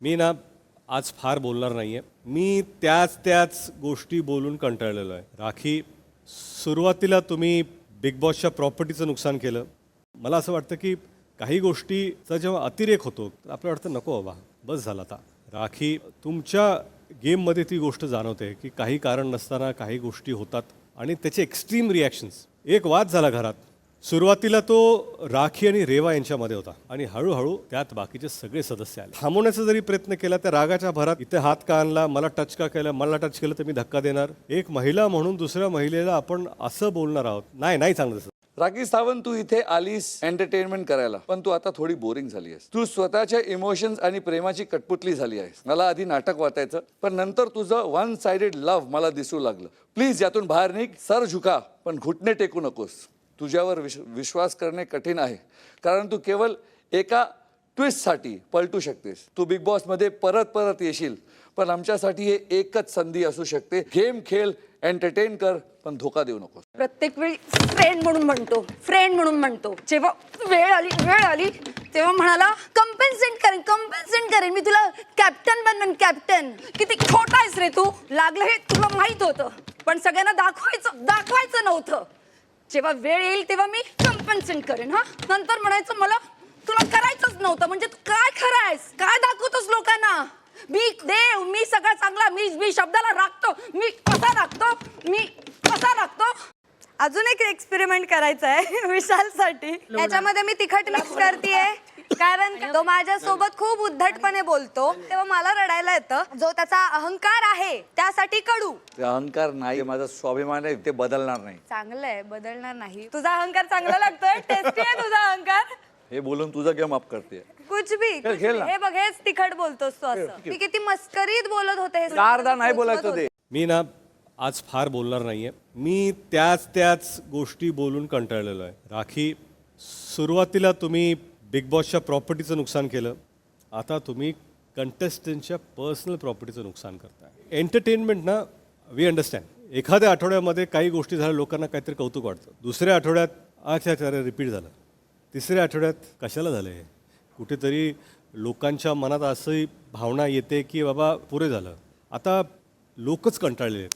मी ना आज फार बोलणार नाही आहे. मी त्याच गोष्टी बोलून कंटाळलेलो आहे. राखी, सुरुवातीला तुम्ही बिग बॉसच्या प्रॉपर्टीचं नुकसान केलं. मला असं वाटतं की काही गोष्टीचा जेव्हा अतिरेक होतो तर आपल्याला वाटतं नको बाबा, बस झालं आता. राखी, तुमच्या गेममध्ये ती गोष्ट जाणवते की काही कारण नसताना काही गोष्टी होतात आणि त्याचे एक्स्ट्रीम रिॲक्शन्स. एक वाद झाला घरात. सुरुवातीला तो राखी आणि रेवा यांच्यामध्ये होता आणि हळूहळू त्यात बाकीचे सगळे सदस्य आले. थांबवण्याचा जरी प्रयत्न केला त्या रागाच्या भरात इथे हात का आणला, मला टच का केलं, मला टच केलं तर मी धक्का देणार. एक महिला म्हणून दुसऱ्या महिलेला आपण असं बोलणार आहोत. नाही चांगलं तसं. राखी सावंत, तू इथे आलीस एंटरटेनमेंट करायला, पण तू आता थोडी बोरिंग झाली आहेस. तू स्वतःच्या इमोशन्स आणि प्रेमाची कटपुतली झाली आहेस. मला आधी नाटक वाटायचं, पण नंतर तुझं वन साइडेड लव्ह मला दिसू लागलं. प्लीज यातून बाहेर निघ. सर झुका, पण घुटणे टेकू नकोस. तुझ्यावर विश्वास करणे कठीण आहे, कारण तू केवळ एका ट्विस्टसाठी पलटू शकतेस. तू बिग बॉसमध्ये परत येशील, पण आमच्यासाठी हे एकच संधी असू शकते. गेम खेळ, एंटरटेन कर, पण धोका देऊ नकोस. प्रत्येक वेळी फ्रेंड म्हणून म्हणतो. जेव्हा वेळ आली तेव्हा म्हणाला कंपेन्सेट करेन मी तुला, कॅप्टन बनवेन, कॅप्टन. किती छोटा आहेस रे तू. लागलं हे तुला माहित होतं, पण सगळ्यांना दाखवायचं नव्हतं. जेव्हा वेळ येईल तेव्हा मी कंपेन्सेट करेन. हा, नंतर म्हणायचं मला तुला करायचंच नव्हतं. म्हणजे तू काय खरं आहेस, काय दाखवतोस लोकांना. मी देव, मी सगळा चांगला, मी शब्दाला राखतो, मी कसा राखतो. अजून एक एक्सपेरिमेंट करायचा आहे विशालसाठी. याच्यामध्ये मी तिखट मिक्स करतेय, कारण तो माझ्या सोबत खूप उद्धटपणे बोलतो, तेव्हा मला रडायला येतं. जो त्याचा अहंकार आहे त्यासाठी कडू. ते अहंकार नाही, माझा स्वाभिमान आहे, ते बदलणार नाही. चांगलं आहे, बदलणार नाही. तुझा अहंकार चांगला लागतोय, टेस्टी आहे तुझा अहंकार. हे बोलून तुझा गेम अप करते. कुछ भी. खेळ ना. हे बघ, हेच तिखट बोलतोस तू असं. मी किती मस्करीत बोलत होते. हे चारदा नाही बोलायचं ते. मी ना आज फार बोलणार नाही आहे. मी त्याच गोष्टी बोलून कंटाळलेलो आहे. राखी, सुरुवातीला तुम्ही बिग बॉसच्या प्रॉपर्टीचं नुकसान केलं. आता तुम्ही कंटेस्टंटच्या पर्सनल प्रॉपर्टीचं नुकसान करताय. एंटरटेनमेंट ना, वी अंडरस्टँड. एखाद्या आठवड्यामध्ये काही गोष्टी झाल्या, लोकांना काहीतरी कौतुक वाटतं. दुसऱ्या आठवड्यात अच्छा रिपीट झालं. तिसऱ्या आठवड्यात कशाला झालं हे. कुठेतरी लोकांच्या मनात असं भावना येते की बाबा पुरे झालं, आता लोकच कंटाळले आहेत.